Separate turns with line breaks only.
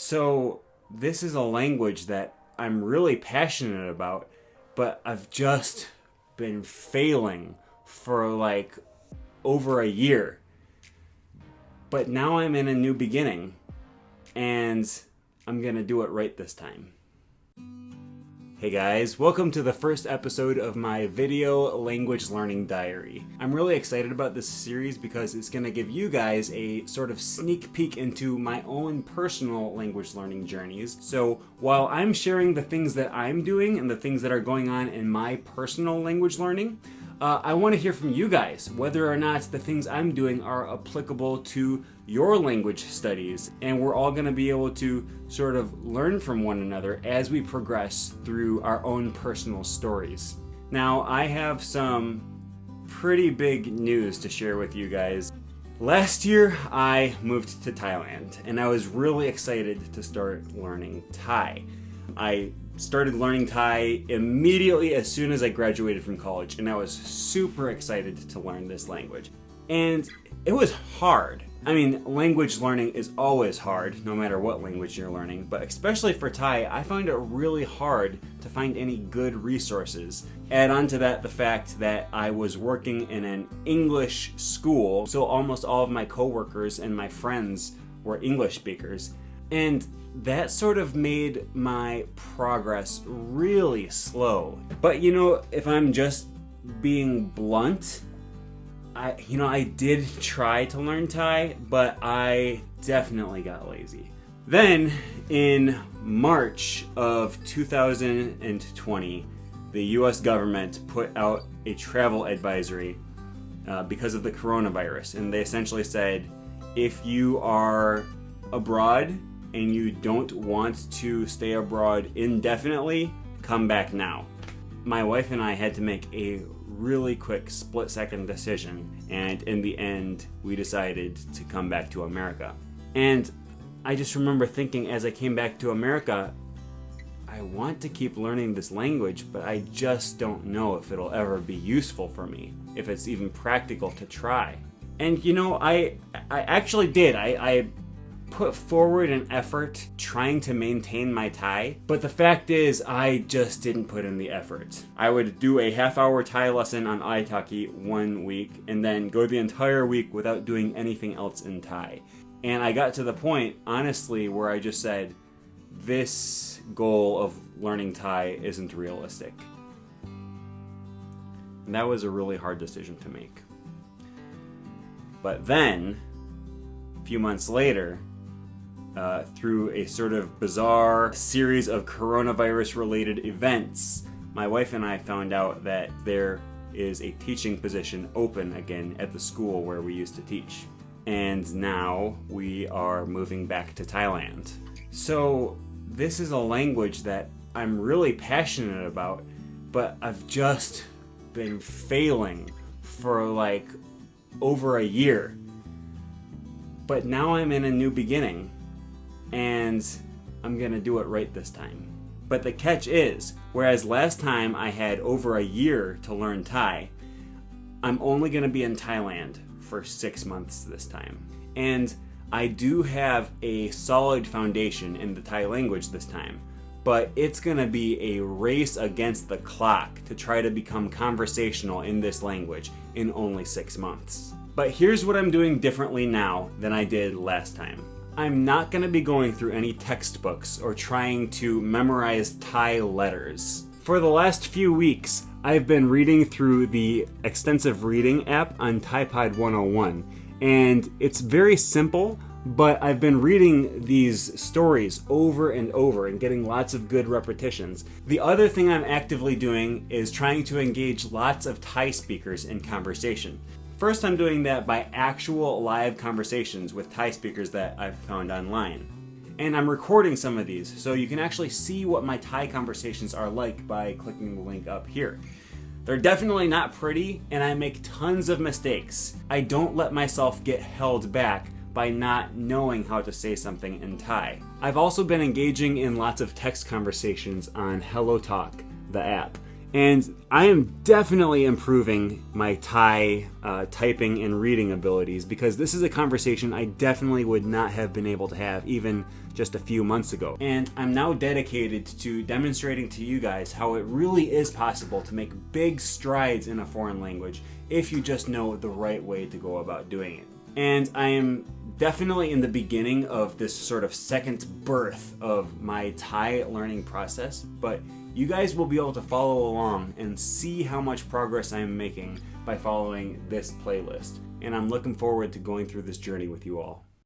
So this is a language that I'm really passionate about, but I've just been failing for like over a year. But now I'm in a new beginning, and I'm gonna do it right this time. Hey guys, welcome to the first episode of my video language learning diary. I'm really excited about this series because it's going to give you guys a sort of sneak peek into my own personal language learning journeys. So while I'm sharing the things that I'm doing and the things that are going on in my personal language learning, I want to hear from you guys whether or not the things I'm doing are applicable to your language studies, and we're all going to be able to sort of learn from one another as we progress through our own personal stories. Now, I have some pretty big news to share with you guys. Last year, I moved to Thailand, and I was really excited to start learning Thai. I started learning Thai immediately as soon as I graduated from college, and I was super excited to learn this language. And it was hard. I mean, language learning is always hard, no matter what language you're learning, but especially for Thai, I found it really hard to find any good resources. Add on to that the fact that I was working in an English school, so almost all of my coworkers and my friends were English speakers, and that sort of made my progress really slow. But you know, if I'm just being blunt, I did try to learn Thai, but I definitely got lazy. Then, in March of 2020, the US government put out a travel advisory because of the coronavirus. And they essentially said, if you are abroad and you don't want to stay abroad indefinitely, come back now. My wife and I had to make a really quick split-second decision, and in the end we decided to come back to America. And I just remember thinking as I came back to America, I want to keep learning this language, but I just don't know if it'll ever be useful for me, if it's even practical to try. And you know, I actually did. I put forward an effort trying to maintain my Thai, but the fact is I just didn't put in the effort. I would do a half-hour Thai lesson on Italki one week and then go the entire week without doing anything else in Thai. And I got to the point, honestly, where I just said, this goal of learning Thai isn't realistic. And that was a really hard decision to make. But then, a few months later, through a sort of bizarre series of coronavirus-related events, my wife and I found out that there is a teaching position open again at the school where we used to teach. And now we are moving back to Thailand. So this is a language that I'm really passionate about, but I've just been failing for like over a year. But now I'm in a new beginning, and I'm gonna do it right this time. But the catch is, whereas last time I had over a year to learn Thai, I'm only gonna be in Thailand for 6 months this time. And I do have a solid foundation in the Thai language this time, but it's gonna be a race against the clock to try to become conversational in this language in only 6 months. But here's what I'm doing differently now than I did last time. I'm not going to be going through any textbooks or trying to memorize Thai letters. For the last few weeks, I've been reading through the extensive reading app on ThaiPod 101, and it's very simple, but I've been reading these stories over and over and getting lots of good repetitions. The other thing I'm actively doing is trying to engage lots of Thai speakers in conversation. First, I'm doing that by actual live conversations with Thai speakers that I've found online. And I'm recording some of these, so you can actually see what my Thai conversations are like by clicking the link up here. They're definitely not pretty, and I make tons of mistakes. I don't let myself get held back by not knowing how to say something in Thai. I've also been engaging in lots of text conversations on HelloTalk, the app. And I am definitely improving my Thai typing and reading abilities, because this is a conversation I definitely would not have been able to have even just a few months ago. And I'm now dedicated to demonstrating to you guys how it really is possible to make big strides in a foreign language if you just know the right way to go about doing it. And I am definitely in the beginning of this sort of second birth of my Thai learning process, but you guys will be able to follow along and see how much progress I am making by following this playlist. And I'm looking forward to going through this journey with you all.